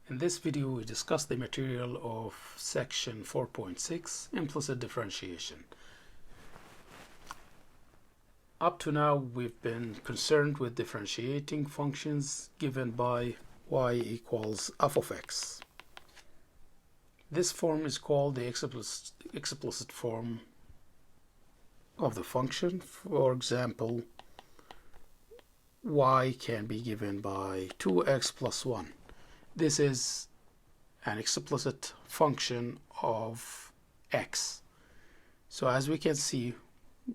In this video, we discuss the material of section 4.6, Implicit Differentiation. Up to now, we've been concerned with differentiating functions given by y equals f of x. This form is called the explicit form of the function. For example, y can be given by 2x plus 1. This is an explicit function of x. So as we can see,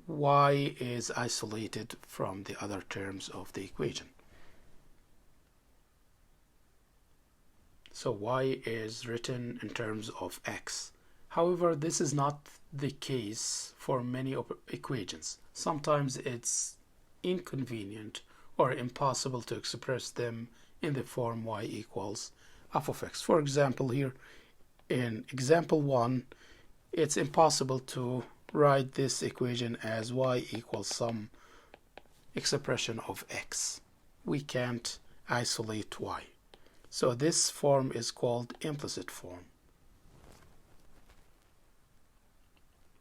y is isolated from the other terms of the equation. So y is written in terms of x. However, this is not the case for many equations. Sometimes it's inconvenient or impossible to express them in the form y equals f of x. For example, here in example 1, it's impossible to write this equation as y equals some expression of x. We can't isolate y. So this form is called implicit form.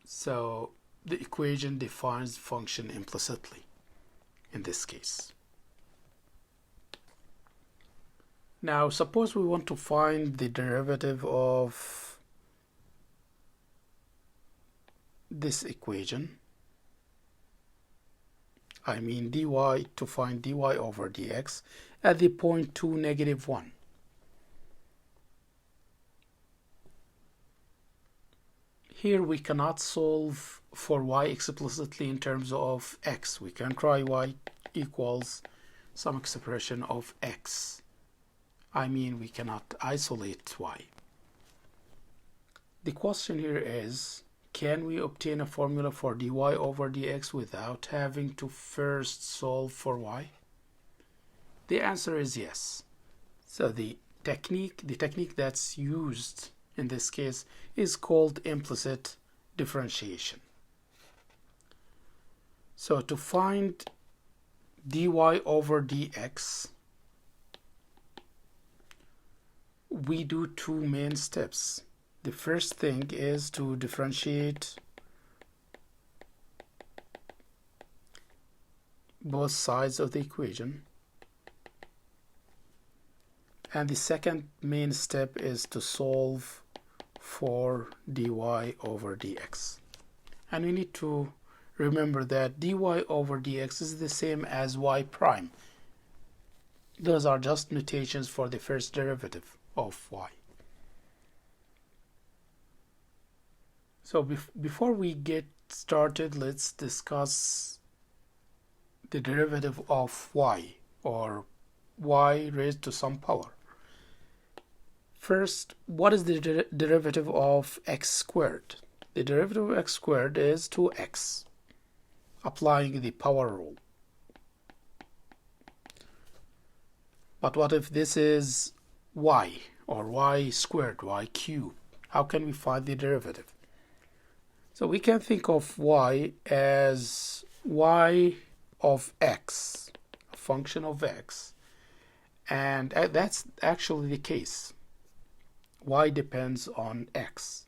So the equation defines function implicitly in this case. Now, suppose we want to find the derivative of this equation. I mean dy, to find dy over dx at the point 2, negative 1. Here we cannot solve for y explicitly in terms of x. We can try y equals some expression of x. I mean, we cannot isolate y. The question here is, can we obtain a formula for dy over dx without having to first solve for y? The answer is yes. So the technique that's used in this case is called implicit differentiation. So to find dy over dx, we do two main steps. The first thing is to differentiate both sides of the equation. And the second main step is to solve for dy over dx. And we need to remember that dy over dx is the same as y prime. Those are just notations for the first derivative of y. So before we get started, let's discuss the derivative of y, or y raised to some power. First, what is the derivative of x squared? The derivative of x squared is 2x, applying the power rule. But what if this is y, or y squared, y cubed? How can we find the derivative? So we can think of y as y of x, a function of x, and that's actually the case. Y depends on x.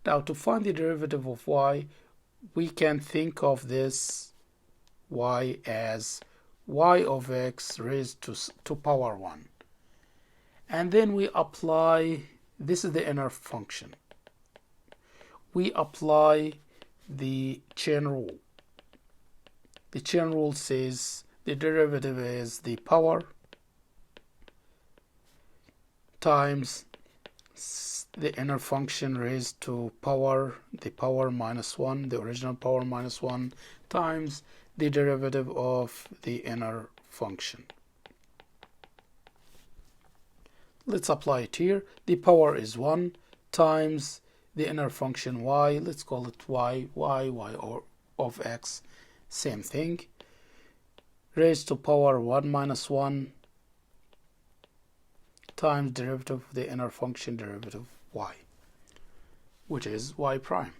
Now, to find the derivative of y, we can think of this y as y of x raised to power 1. And then we apply, this is the inner function. We apply the chain rule. The chain rule says the derivative is the power times the inner function raised to power, the power minus 1, the original power minus 1, times the derivative of the inner function. Let's apply it here. The power is 1 times the inner function y, let's call it y or of x, same thing, raised to power 1 minus 1 times derivative of the inner function derivative y, which is y prime.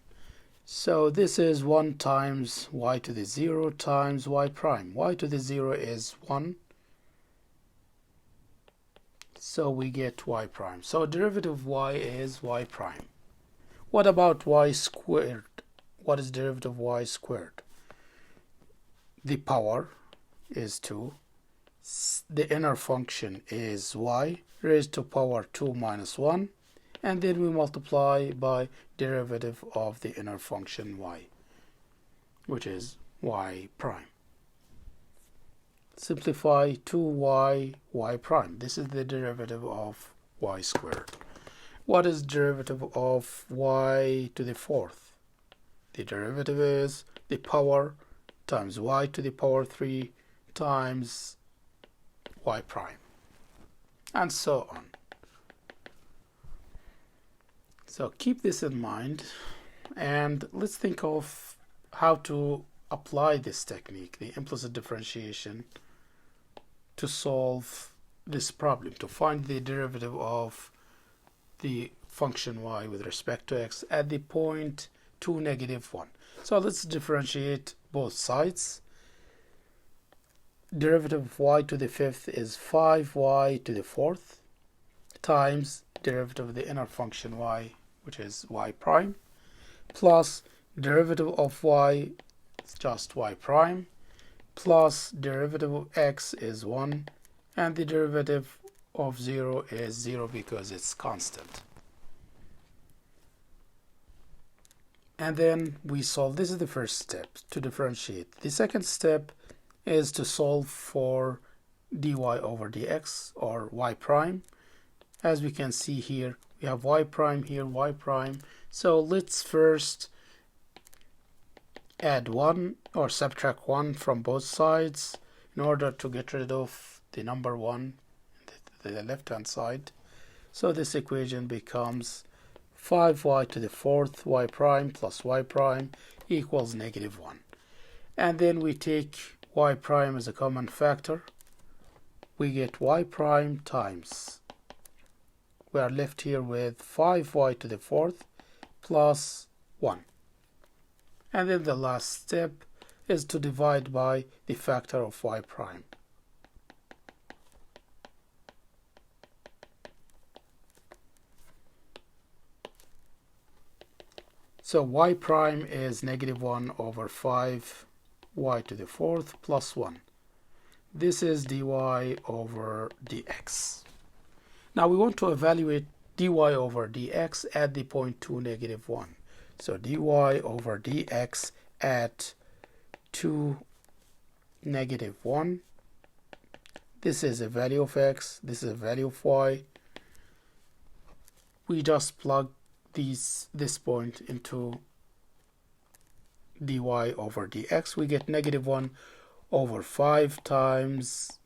So this is 1 times y to the 0 times y prime. Y to the 0 is 1. So we get y prime. So derivative of y is y prime. What about y squared? What is derivative of y squared? The power is 2. The inner function is y raised to power 2 minus 1. And then we multiply by derivative of the inner function y, which is y prime. Simplify 2y, y prime. This is the derivative of y squared. What is derivative of y to the fourth? The derivative is the power times y to the power 3 times y prime, and so on. So keep this in mind, and let's think of how to apply this technique, the implicit differentiation, to solve this problem, to find the derivative of the function y with respect to x at the point 2, negative 1. So let's differentiate both sides. Derivative of y to the fifth is 5y to the fourth times derivative of the inner function y, which is y prime, plus derivative of y is just y prime, plus derivative of x is 1, and the derivative of 0 is 0 because it's constant. And then we solve. This is the first step, to differentiate. The second step is to solve for dy over dx, or y prime. As we can see here, we have y prime here, y prime. So let's first add 1 or subtract 1 from both sides in order to get rid of the number 1 to the left hand side. So this equation becomes 5y to the fourth y prime plus y prime equals negative 1. And then we take y prime as a common factor. We get y prime times, we are left here with 5y to the fourth plus 1. And then the last step is to divide by the factor of y prime. So y prime is negative 1 over 5y to the fourth plus 1. This is dy over dx. Now we want to evaluate dy over dx at the point 2, negative 1. So dy over dx at 2, negative 1. This is a value of x, this is a value of y. We just plug this point into dy over dx. We get negative 1 over 5 times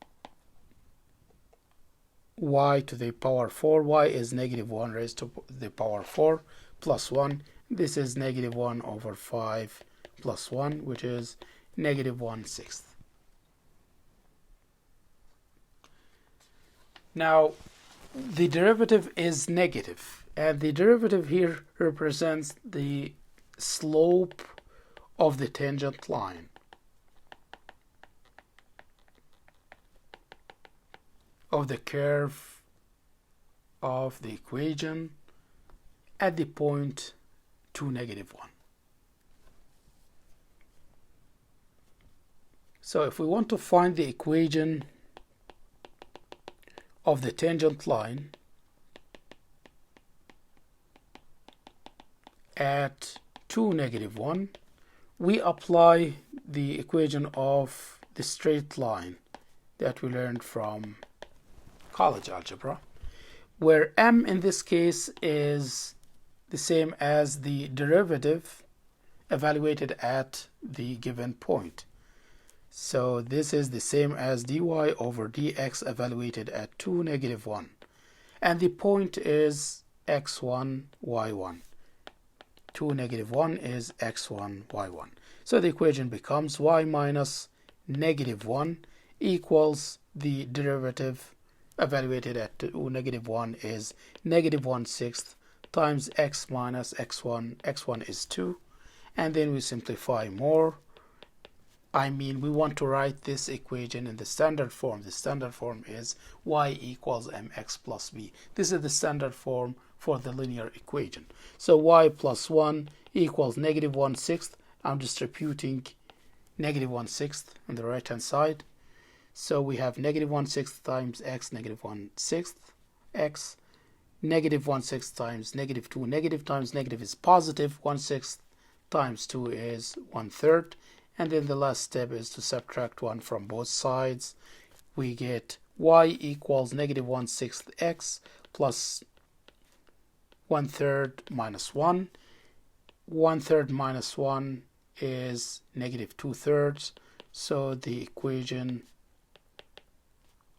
y to the power 4. Y is negative 1 raised to the power 4 plus 1. This is negative 1 over 5 plus 1, which is negative 1/6. Now, the derivative is negative, and the derivative here represents the slope of the tangent line. Of the curve of the equation at the point 2, negative 1. So if we want to find the equation of the tangent line at 2, negative 1, we apply the equation of the straight line that we learned from college algebra, where m in this case is the same as the derivative evaluated at the given point. So this is the same as dy over dx evaluated at 2, negative 1. And the point is x1, y1. 2, negative 1 is x1, y1. So the equation becomes y minus negative 1 equals the derivative evaluated at 2, negative 1 is negative 1/6 times x minus x1. x1 is 2. And then we simplify more. we want to write this equation in the standard form. The standard form is y equals mx plus b. This is the standard form for the linear equation. So y plus 1 equals negative 1/6. I'm distributing negative 1/6 on the right hand side. So we have negative 1/6 times x, negative 1/6 x, negative 1/6 times negative 2. Negative times negative is positive. 1/6 times 2 is 1/3. And then the last step is to subtract 1 from both sides. We get y equals negative 1/6 x plus 1/3 minus 1. 1/3 minus 1 is negative 2/3. So the equation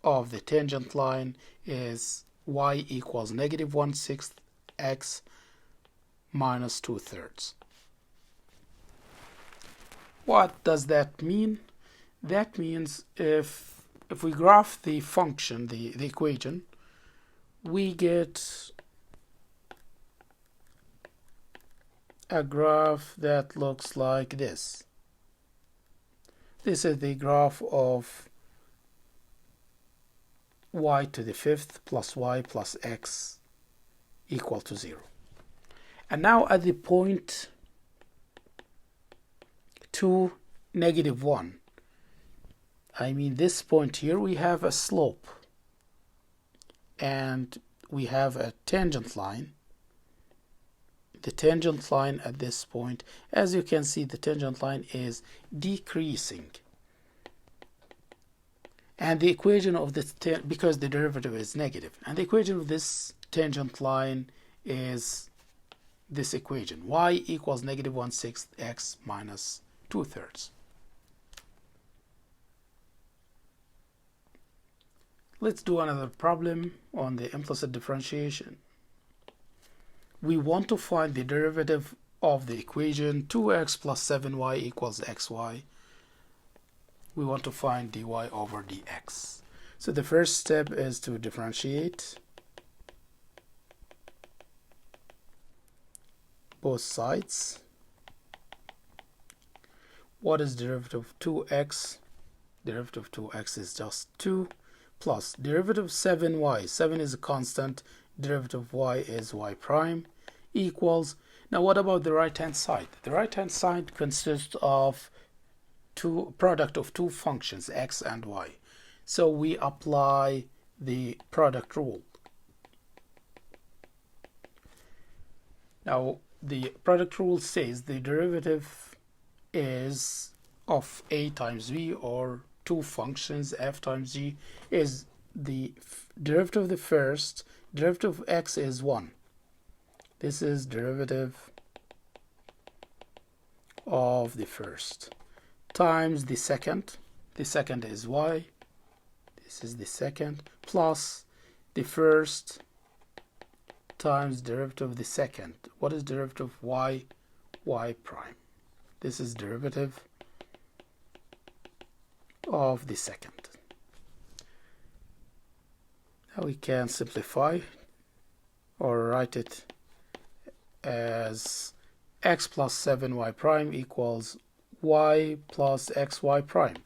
of the tangent line is y equals negative 1/6 x minus 2/3. What does that mean? That means if we graph the function, the equation, we get a graph that looks like this. This is the graph of y to the 5th plus y plus x equal to 0. And now at the point 2, negative 1, this point here, we have a slope and we have a tangent line. The tangent line at this point, as you can see, the tangent line is decreasing. And the equation of this, because the derivative is negative, and the equation of this tangent line is this equation, y equals negative 1/6 x minus 2/3. Let's do another problem on the implicit differentiation. We want to find the derivative of the equation 2x plus 7y equals xy. We want to find dy over dx. So the first step is to differentiate both sides. What is derivative of 2x? Derivative of 2x is just 2 plus derivative of 7y. 7 is a constant. Derivative of y is y prime equals. Now what about the right hand side? The right hand side consists of product of two functions, x and y. So we apply the product rule. Now the product rule says the derivative is of a times b, or two functions f times g, is the derivative of the first. Derivative of x is 1. This is derivative of the first times the second. The second is y. This is the second plus the first times derivative of the second. What is derivative of y? Y prime. This is derivative of the second. Now we can simplify or write it as x plus 7y prime equals y plus xy prime.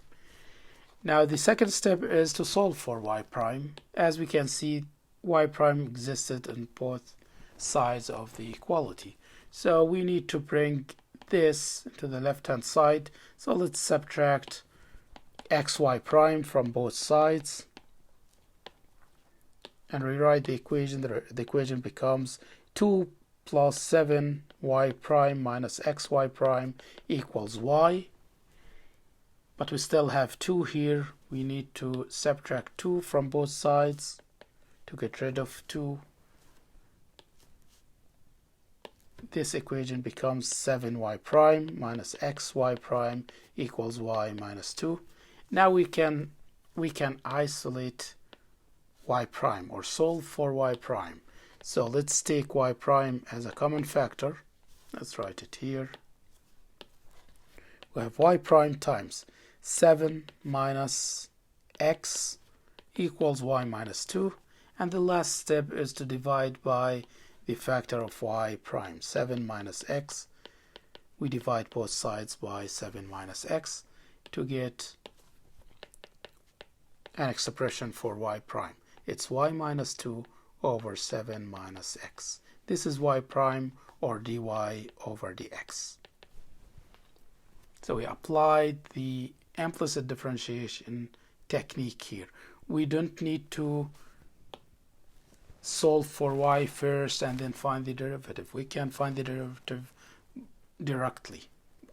Now the second step is to solve for y prime. As we can see, y prime existed on both sides of the equality. So we need to bring this to the left hand side. So let's subtract xy prime from both sides and rewrite the equation. The equation becomes 2 plus 7y prime minus xy prime equals y. But we still have 2 here. We need to subtract 2 from both sides to get rid of 2. This equation becomes 7y prime minus xy prime equals y minus 2. Now we can isolate y prime or solve for y prime. So let's take y prime as a common factor. Let's write it here. We have y prime times 7 minus x equals y minus 2. And the last step is to divide by the factor of y prime. 7 minus x. We divide both sides by 7 minus x. to get an expression for y prime. It's y minus 2 over 7 minus x. This is y prime, or dy over dx. So we applied the implicit differentiation technique here. We don't need to solve for y first and then find the derivative. We can find the derivative directly.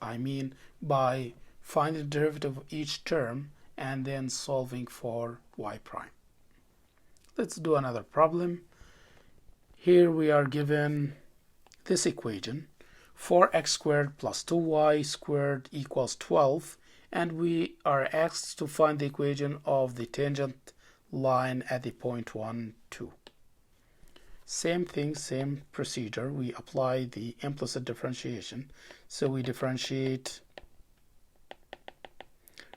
I mean by finding the derivative of each term and then solving for y prime. Let's do another problem. Here we are given this equation, 4x squared plus 2y squared equals 12, and we are asked to find the equation of the tangent line at the point 1, 2. Same thing, same procedure. We apply the implicit differentiation. So we differentiate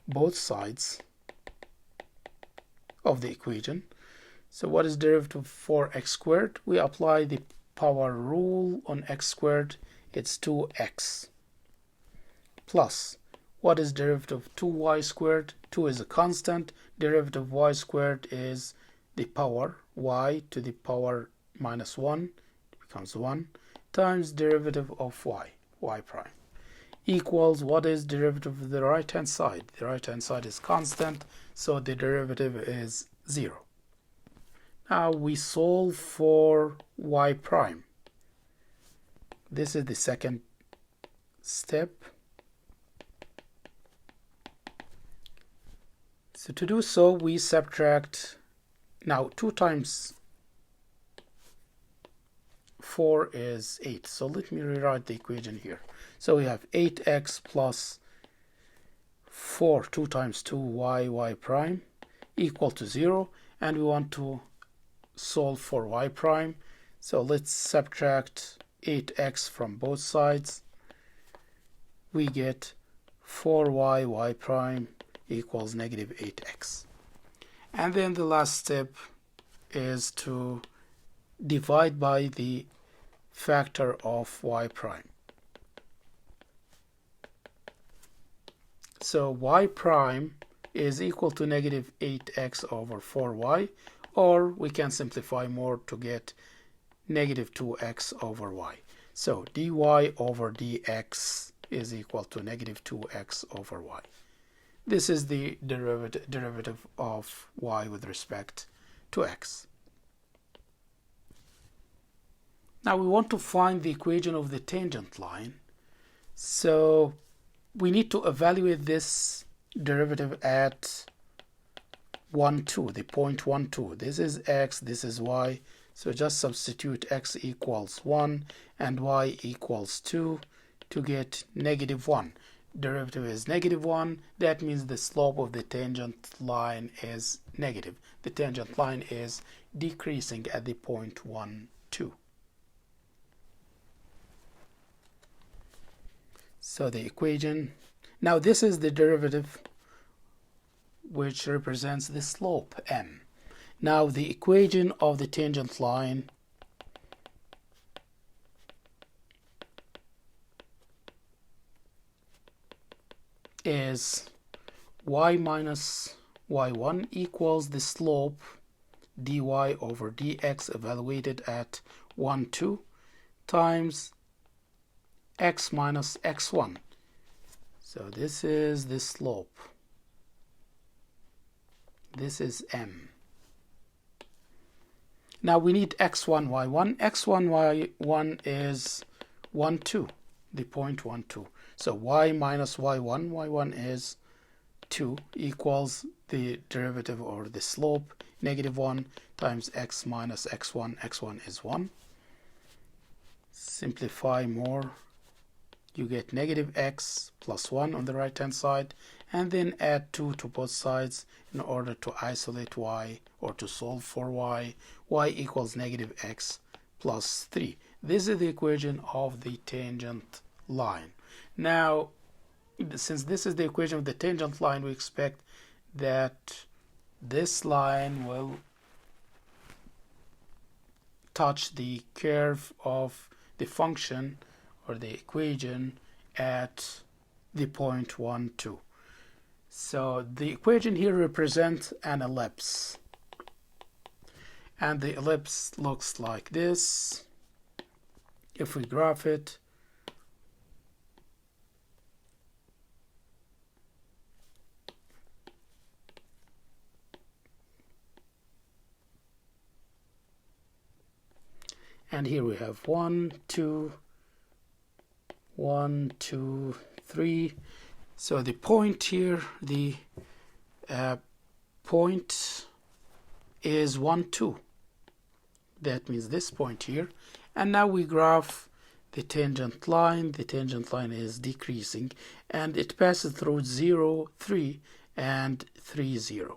both sides of the equation. So what is derivative for x squared? We apply the power rule on x squared. It's 2x plus what is derivative of 2y squared? 2 is a constant. Derivative of y squared is the power y to the power minus 1 becomes 1 times derivative of y prime, equals what is derivative of the right hand side? The right hand side is constant, so the derivative is 0. Now we solve for y prime. This is the second step. So to do so, we subtract. Now 2 times 4 is 8. So let me rewrite the equation here. So we have 8x plus 4, 2 times 2y, y prime, equal to 0. And we want to solve for y prime. So let's subtract 8x from both sides. We get 4y, y prime equals negative 8x. And then the last step is to divide by the factor of y prime. So y prime is equal to negative 8x over 4y, or we can simplify more to get negative 2x over y. So dy over dx is equal to negative 2x over y. This is the derivative of y with respect to x. Now we want to find the equation of the tangent line. So we need to evaluate this derivative at 1, 2, the point 1, 2. This is x, this is y. So just substitute x equals 1 and y equals 2 to get negative 1. Derivative is negative 1. That means the slope of the tangent line is negative. The tangent line is decreasing at the point 1, 2. So the equation, now this is the derivative which represents the slope m. Now the equation of the tangent line is y minus y1 equals the slope dy over dx evaluated at 1, 2 times x minus x1. So this is the slope. This is m. Now we need x1, y1. x1, y1 is 1, 2, the point 1, 2. So y minus y1, y1 is 2 equals the derivative or the slope, negative 1 times x minus x1, x1 is 1. Simplify more. You get negative x plus 1 on the right hand side, and then add 2 to both sides in order to isolate y or to solve for y. Y equals negative x plus 3. This is the equation of the tangent line. Now, since this is the equation of the tangent line, we expect that this line will touch the curve of the function or the equation at the point 1, 2. So the equation here represents an ellipse. And the ellipse looks like this. If we graph it, and here we have 1, 2, 1, 2, 3. So the point here, the point is 1, 2. That means this point here. And now we graph the tangent line. The tangent line is decreasing, and it passes through 0, 3, and 3, 0.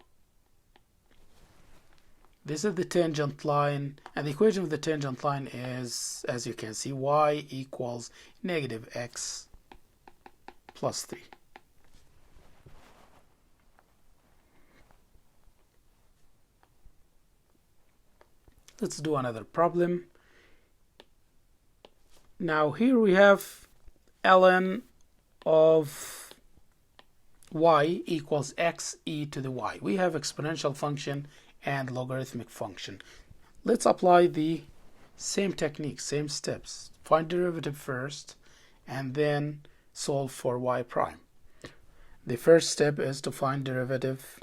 This is the tangent line, and the equation of the tangent line is, as you can see, y equals negative x plus 3. Let's do another problem. Now here we have ln of y equals x e to the y. We have exponential function and logarithmic function. Let's apply the same technique, same steps. Find derivative first and then solve for y prime. The first step is to find derivative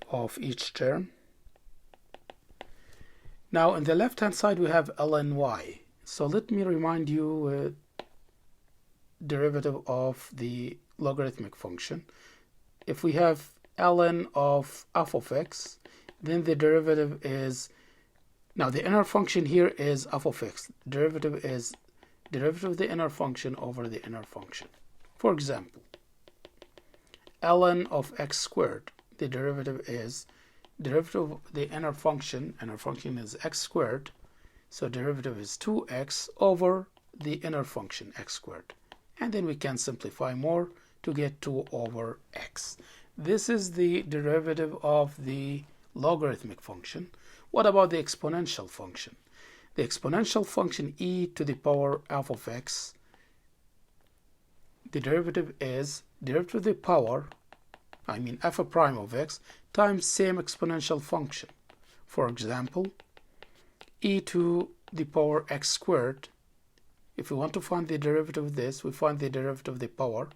of each term. Now on the left hand side we have ln y. So let me remind you derivative of the logarithmic function. If we have ln of f of x, then the derivative is, now the inner function here is f of x. Derivative is derivative of the inner function over the inner function. For example, ln of x squared, the derivative is derivative of the inner function is x squared, so derivative is 2x over the inner function x squared. And then we can simplify more to get 2 over x. This is the derivative of the logarithmic function. What about the exponential function? The exponential function e to the power f of x, the derivative is derivative of the power, f prime of x, times same exponential function. For example, e to the power x squared. If we want to find the derivative of this, we find the derivative of the power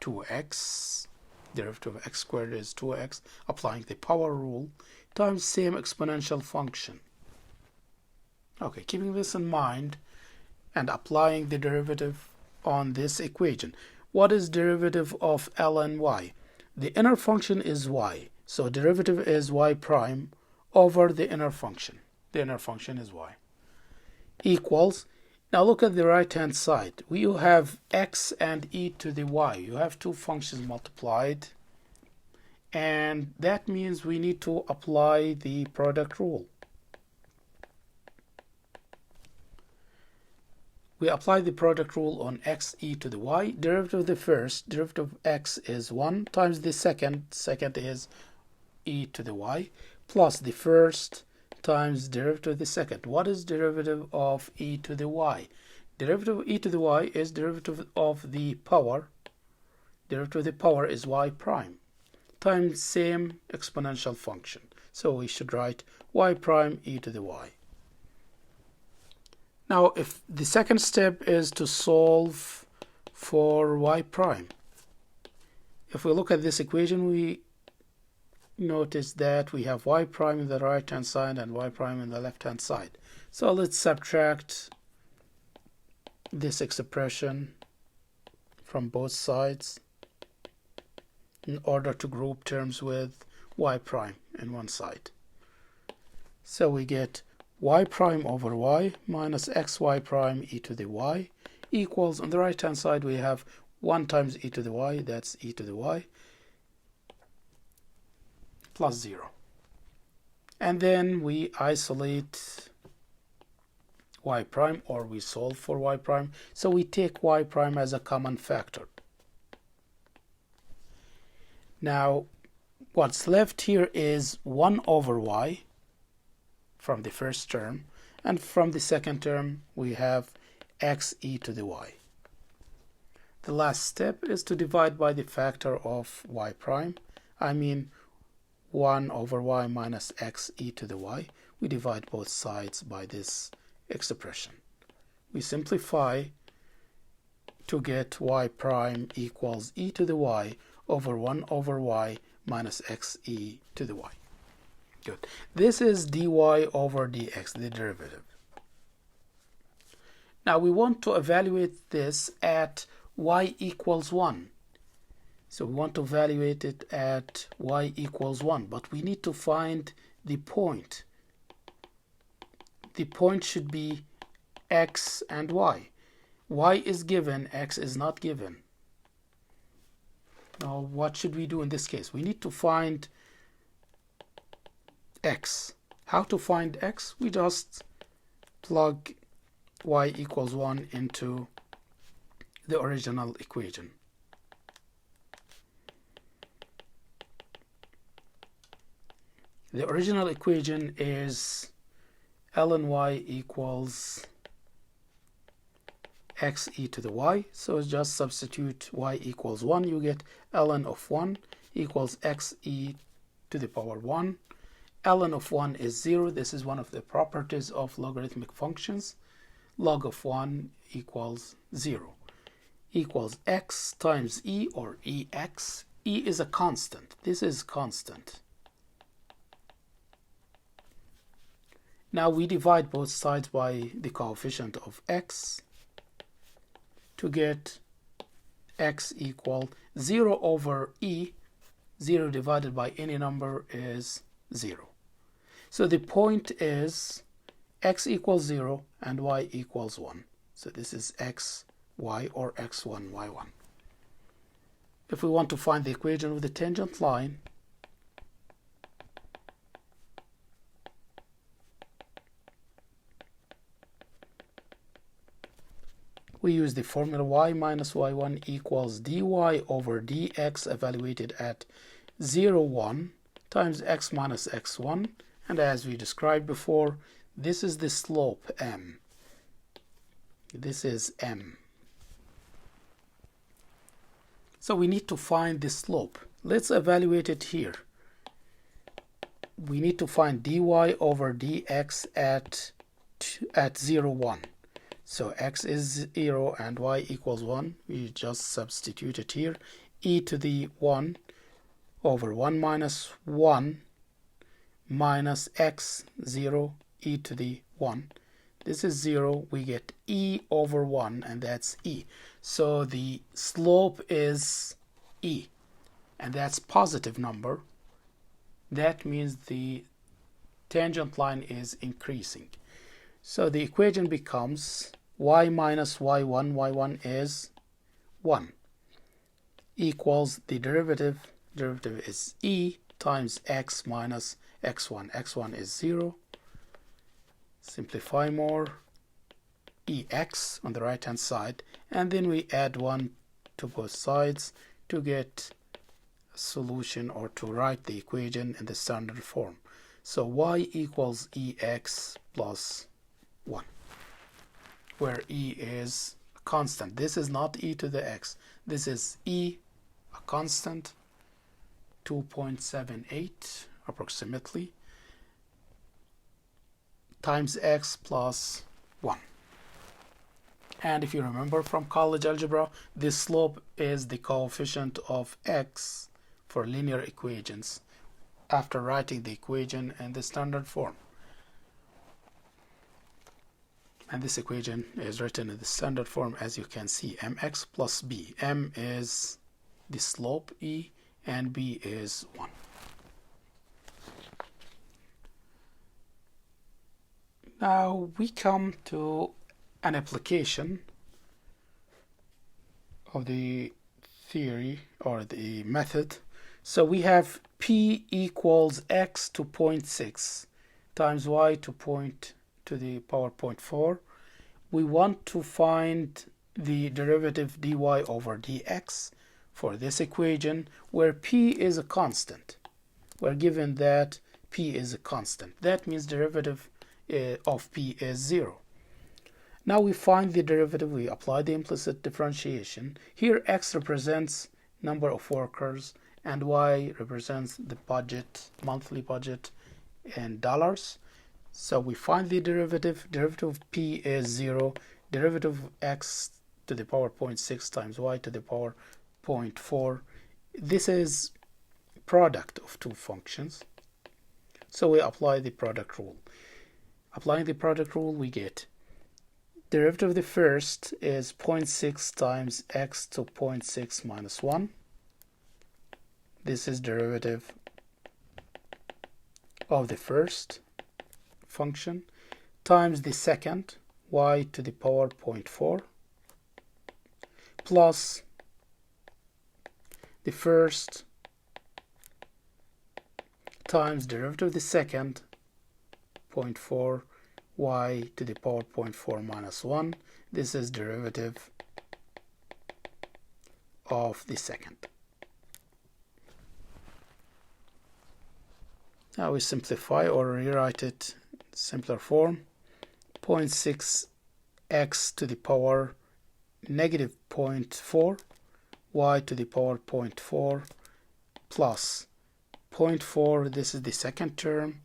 2x. Derivative of x squared is 2x, applying the power rule, times same exponential function. Okay, keeping this in mind and applying the derivative on this equation. What is derivative of ln y? The inner function is y, so derivative is y prime over the inner function. The inner function is y. Equals, now look at the right hand side. We have x and e to the y. You have two functions multiplied, and that means we need to apply the product rule. We apply the product rule on x e to the y. Derivative of the first, derivative of x is 1 times the second is e to the y, plus the first times derivative of the second. What is derivative of e to the y? Derivative of e to the y is derivative of the power. Derivative of the power is y prime times same exponential function. So we should write y prime e to the y. Now, if the second step is to solve for y prime, if we look at this equation, we notice that we have y prime in the right hand side and y prime in the left hand side. So let's subtract this expression from both sides in order to group terms with y prime in one side. So we get y prime over y minus xy prime e to the y equals, on the right hand side we have 1 times e to the y, that's e to the y, plus 0. And then we isolate y prime, or we solve for y prime, so we take y prime as a common factor. Now what's left here is 1 over y from the first term, and from the second term we have x e to the y. The last step is to divide by the factor of y prime. I mean 1 over y minus x e to the y. We divide both sides by this expression. We simplify to get y prime equals e to the y over 1 over y minus x e to the y. Good. This is dy over dx, the derivative. Now we want to evaluate this at y equals 1. So we want to evaluate it at y equals 1, but we need to find the point. The point should be x and y. Y is given, x is not given. Now what should we do in this case? We need to find x. How to find x? We just plug y equals 1 into the original equation. The original equation is ln y equals x e to the y. So just substitute y equals 1. You get ln of 1 equals x e to the power 1. Ln of 1 is 0. This is one of the properties of logarithmic functions. Log of 1 equals 0. Equals x times e, or ex. E is a constant. This is constant. Now we divide both sides by the coefficient of x to get x equal 0 over e. 0 divided by any number is 0. So the point is x equals 0 and y equals 1. So this is x, y, or x1, y1. If we want to find the equation of the tangent line, we use the formula y minus y1 equals dy over dx evaluated at 0, 1 times x minus x1. And as we described before, this is the slope m. This is m. So we need to find the slope. Let's evaluate it here. We need to find dy over dx at 0, 1. So x is 0 and y equals 1. We just substitute it here. E to the 1 over 1 minus 1 minus x 0 e to the 1. This is 0. We get e over 1, and that's e. So the slope is e, and that's positive number. That means the tangent line is increasing. So the equation becomes y minus y1, y1 is 1, equals the derivative is e times x minus x1. x1 is 0. Simplify more, ex on the right hand side, and then we add 1 to both sides to get a solution, or to write the equation in the standard form. So y equals ex plus 1, where e is a constant. This is not e to the x. This is e, a constant, 2.78 approximately, times x plus 1. And if you remember from college algebra, this slope is the coefficient of x for linear equations after writing the equation in the standard form. And this equation is written in the standard form, as you can see, mx plus b. M is the slope e and b is 1. Now we come to an application of the theory or the method. So we have p equals x to 0.6 times y to the power 0.4. We want to find the derivative dy over dx for this equation, where p is a constant. We're given that p is a constant. That means derivative of p is 0. Now we find the derivative, we apply the implicit differentiation. Here x represents number of workers and y represents the budget, monthly budget in dollars. So we find the derivative. Derivative of p is 0. Derivative of x to the power 0.6 times y to the power 0.4. This is product of two functions. So we apply the product rule. Applying the product rule, we get derivative of the first is 0.6 times x to 0.6 minus 1. This is derivative of the first function times the second, y to the power 0.4, plus the first times derivative of the second, 0.4, y to the power 0.4 minus 1. This is derivative of the second. Now we simplify or rewrite it in simpler form. 0.6 x to the power negative 0.4 y to the power 0.4 plus 0.4, this is the second term,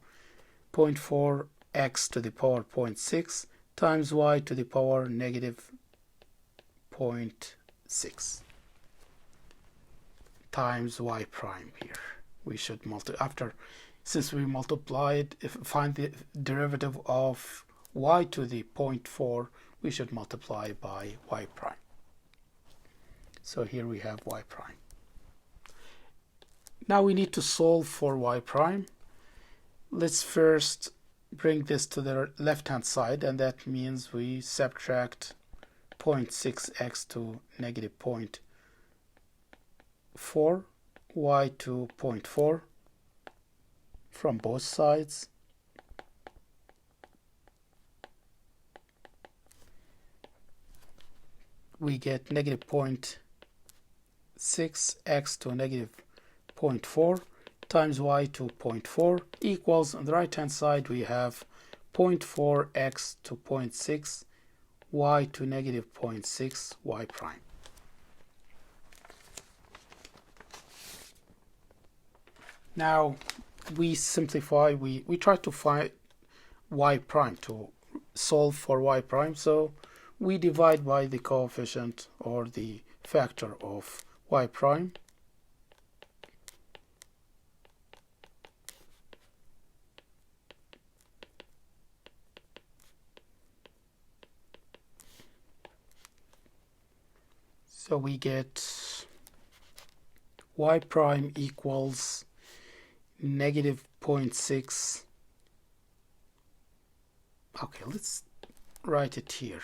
0.4 x to the power 0.6 times y to the power negative 0.6 times y prime here. We should since we multiplied, find the derivative of y to the 0.4, we should multiply by y prime. So here we have y prime. Now we need to solve for y prime. Let's first bring this to the left-hand side, and that means we subtract 0.6x to negative 0.4, y to 0.4 from both sides. We get negative 0.6x to negative 0.4 times y to 0.4 equals, on the right hand side we have 0.4x to 0.6 y to negative 0.6 y prime. Now we simplify, we try to find y prime, to solve for y prime, so we divide by the coefficient or the factor of y prime. So we get y prime equals negative 0.6. Okay, let's write it here.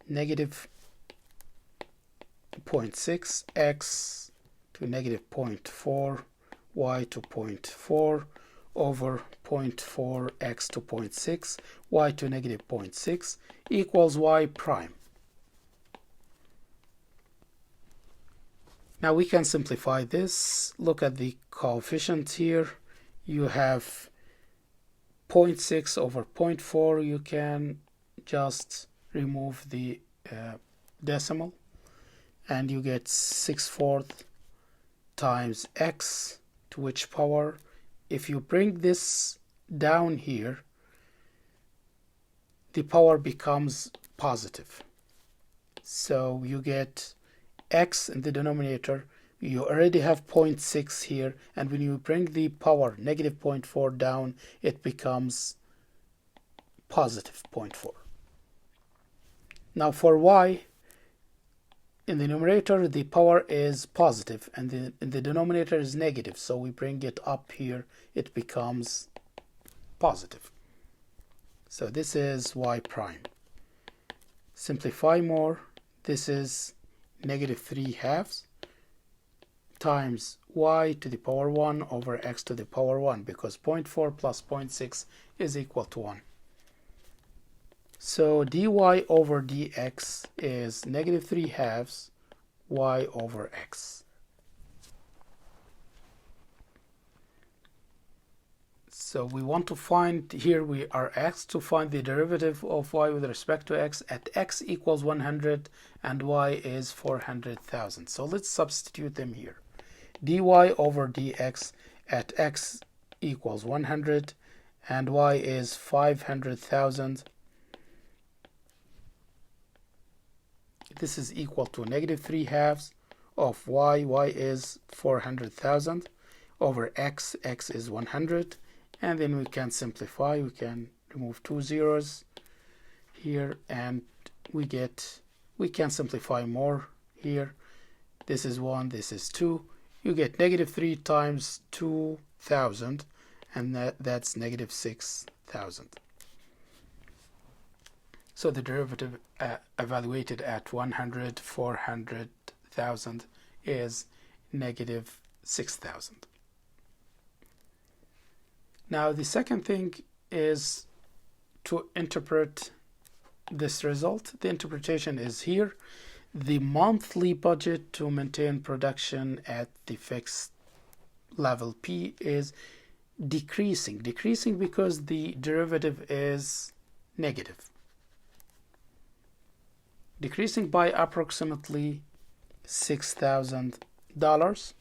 Negative 0.6 x to negative 0.4 y to 0.4 over 0.4 x to 0.6 y to negative 0.6 equals y prime. Now we can simplify this. Look at the coefficient here. You have 0.6 over 0.4. You can just remove the decimal and you get 6/4 times x to which power. If you bring this down here, the power becomes positive. So you get x in the denominator. You already have 0.6 here, and when you bring the power negative 0.4 down, it becomes positive 0.4. Now for y, in the numerator the power is positive and in the denominator is negative, so we bring it up here, it becomes positive. So this is y prime. Simplify more. This is negative 3/2 times y to the power 1 over x to the power 1, because 0.4 plus 0.6 is equal to 1. So dy over dx is negative 3/2 y over x. So we want to find, here we are asked to find the derivative of y with respect to x at x equals 100 and y is 400,000. So let's substitute them here. dy over dx at x equals 100 and y is 500,000. This is equal to -3/2 of y is 400,000 over x is 100. And then we can simplify, we can remove 2 zeros here, and we can simplify more here. This is 1, this is 2. You get -3 times 2,000, and that's -6,000. So the derivative evaluated at 100, 400,000 is -6,000. Now the second thing is to interpret this result. The interpretation is here. The monthly budget to maintain production at the fixed level P is decreasing because the derivative is negative. Decreasing by approximately $6,000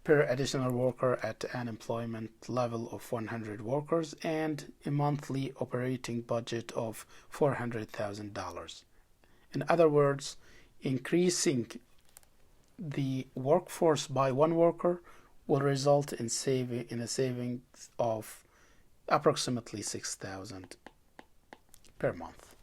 per additional worker at an employment level of 100 workers and a monthly operating budget of $400,000. In other words, increasing the workforce by 1 worker will result in a savings of approximately $6,000 per month.